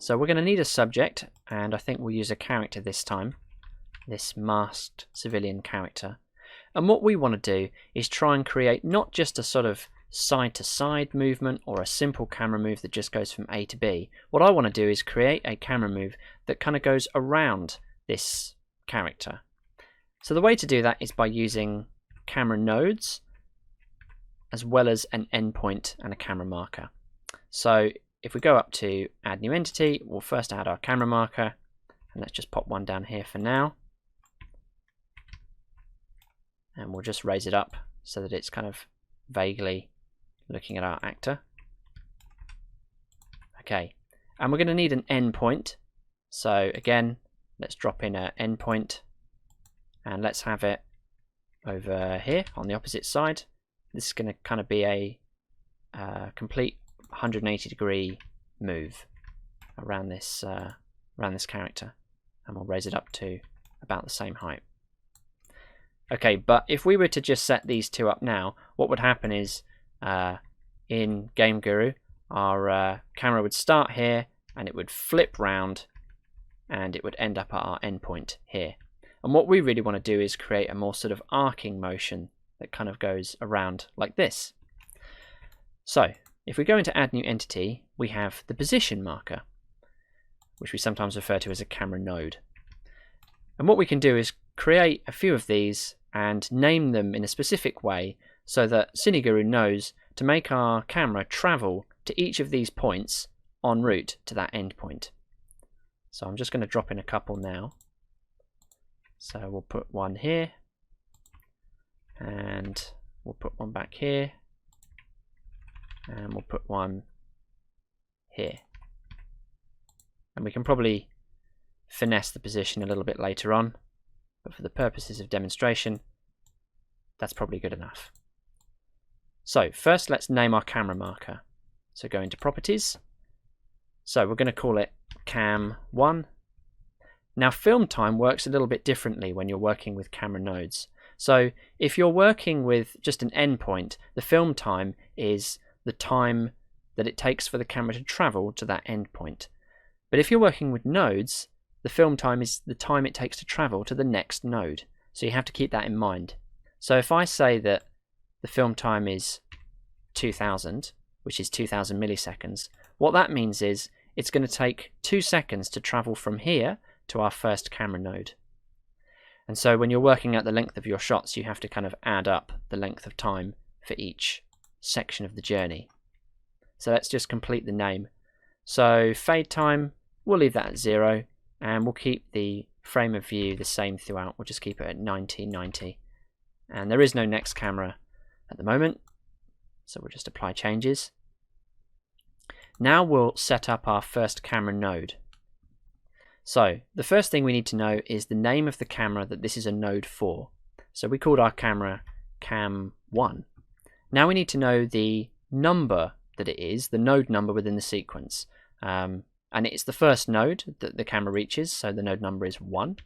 So we're going to need a subject, and I think we'll use a character this time, this masked civilian character. And what we want to do is try and create not just a sort of side-to-side movement or a simple camera move that just goes from A to B. What I want to do is create a camera move that kind of goes around this character. So the way to do that is by using camera nodes as well as an endpoint and a camera marker. So if we go up to add new entity, we'll first add our camera marker, and let's just pop one down here for now. And we'll just raise it up so that it's kind of vaguely looking at our actor. Okay, and we're going to need an endpoint. So again, let's drop in an endpoint, and let's have it over here on the opposite side. This is going to kind of be a complete 180-degree move around this character, and we'll raise it up to about the same height. Okay, but if we were to just set these two up now, what would happen is in CineGuru, our camera would start here and it would flip round and it would end up at our endpoint here. And what we really want to do is create a more sort of arcing motion that kind of goes around like this. So if we go into add new entity, we have the position marker, which we sometimes refer to as a camera node. And what we can do is create a few of these and name them in a specific way so that CineGuru knows to make our camera travel to each of these points en route to that endpoint. So I'm just going to drop in a couple now. So we'll put one here, and we'll put one back here, and we'll put one here. And we can probably finesse the position a little bit later on, but for the purposes of demonstration, that's probably good enough. So first let's name our camera marker. So go into properties. So we're going to call it cam1. Now film time works a little bit differently when you're working with camera nodes. So if you're working with just an endpoint, the film time is the time that it takes for the camera to travel to that endpoint. But if you're working with nodes, the film time is the time it takes to travel to the next node. So you have to keep that in mind. So if I say that the film time is 2000, which is 2000 milliseconds, what that means is it's going to take 2 seconds to travel from here to our first camera node. And so when you're working out the length of your shots, you have to kind of add up the length of time for each section of the journey. So let's just complete the name. So fade time, we'll leave that at 0, and we'll keep the frame of view the same throughout. We'll just keep it at 1990. And there is no next camera at the moment, so we'll just apply changes. Now we'll set up our first camera node. So the first thing we need to know is the name of the camera that this is a node for. So we called our camera cam1. Now we need to know the number that it is, the node number within the sequence. And it's the first node that the camera reaches, so the node number is 1.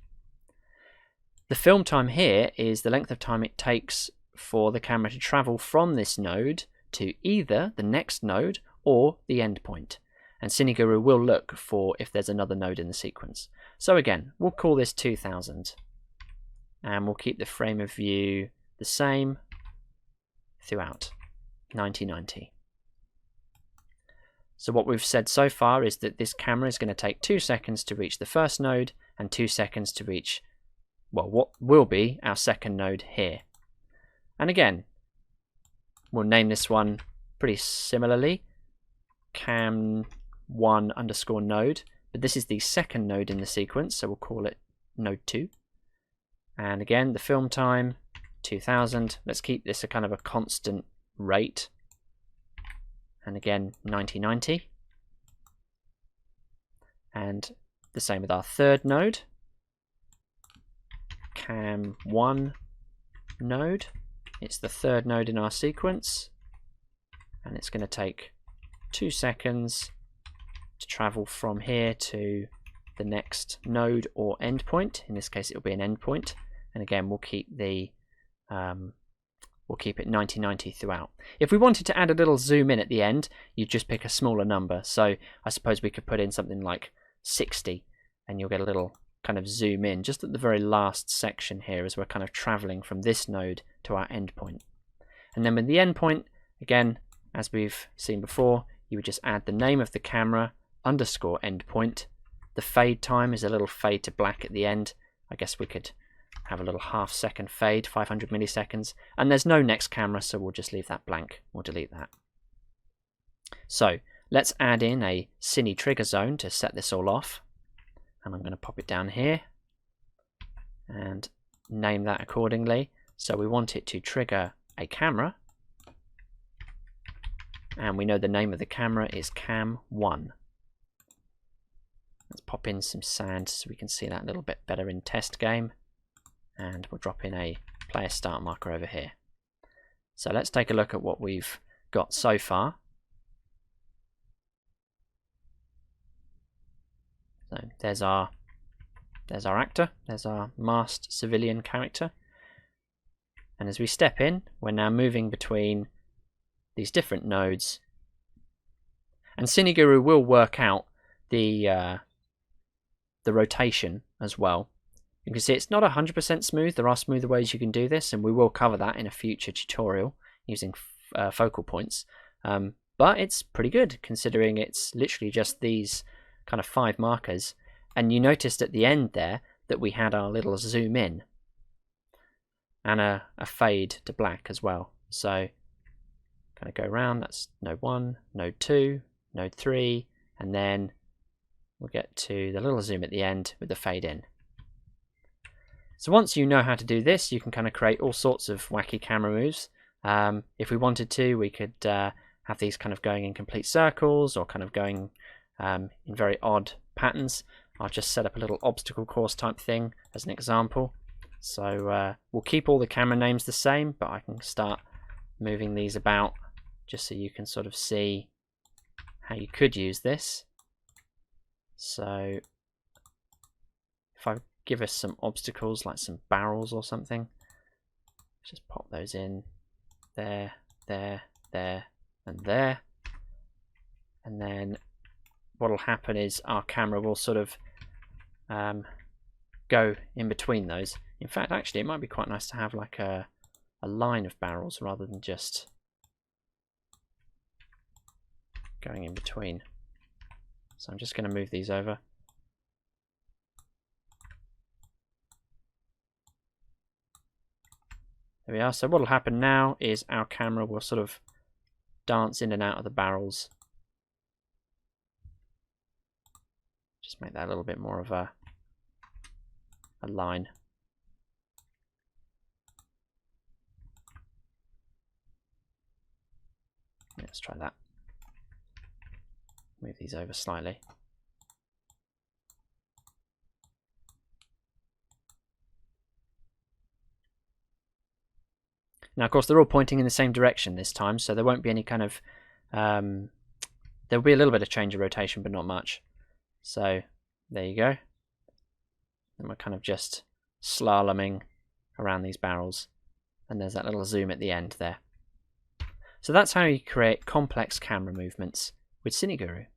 The film time here is the length of time it takes for the camera to travel from this node to either the next node or the endpoint. And CineGuru will look for if there's another node in the sequence. So again, we'll call this 2000, and we'll keep the frame of view the same throughout, 1990. So what we've said so far is that this camera is going to take 2 seconds to reach the first node and 2 seconds to reach, well, what will be our second node here. And again, we'll name this one pretty similarly, cam1 underscore node, but this is the second node in the sequence, so we'll call it node 2. And again, the film time 2000. Let's keep this a kind of a constant rate, and again 1990. And the same with our third node, cam1 node. It's the third node in our sequence, and it's going to take 2 seconds to travel from here to the next node or endpoint. In this case, it will be an endpoint. And again, we'll keep the we'll keep it 90/90 throughout. If we wanted to add a little zoom in at the end, you'd just pick a smaller number. So I suppose we could put in something like 60, and you'll get a little kind of zoom in just at the very last section here as we're kind of traveling from this node to our endpoint. And then with the endpoint, again, as we've seen before, you would just add the name of the camera underscore endpoint. The fade time is a little fade to black at the end. I guess we could have a little half-second fade, 500 milliseconds, and there's no next camera, so we'll just leave that blank. We'll delete that. So let's add in a Cine-trigger zone to set this all off, and I'm going to pop it down here and name that accordingly. So we want it to trigger a camera, and we know the name of the camera is cam1. Let's pop in some sand so we can see that a little bit better in test game. And we'll drop in a player start marker over here. So let's take a look at what we've got so far. So there's our actor, there's our masked civilian character. And as we step in, we're now moving between these different nodes. And CineGuru will work out the rotation as well. You can see it's not 100% smooth. There are smoother ways you can do this, and we will cover that in a future tutorial using focal points. But it's pretty good considering it's literally just these kind of 5 markers. And you noticed at the end there that we had our little zoom in and a fade to black as well. So kind of go around. That's node 1, node 2, node 3, and then we'll get to the little zoom at the end with the fade in. So once you know how to do this, you can kind of create all sorts of wacky camera moves. If we wanted to, we could have these kind of going in complete circles or kind of going in very odd patterns. I'll just set up a little obstacle course type thing as an example. So we'll keep all the camera names the same, but I can start moving these about just so you can sort of see how you could use this. So if I give us some obstacles like some barrels or something, just pop those in there, there, there, and there. And then what will happen is our camera will sort of go in between those. In fact, actually, it might be quite nice to have like a line of barrels rather than just going in between. So I'm just going to move these over. There we are. So what will happen now is our camera will sort of dance in and out of the barrels. Just make that a little bit more of a line. Let's try that. Move these over slightly. Now, of course, they're all pointing in the same direction this time, so there won't be any kind of... there'll be a little bit of change of rotation, but not much. So, there you go. And we're kind of just slaloming around these barrels. And there's that little zoom at the end there. So that's how you create complex camera movements with CineGuru.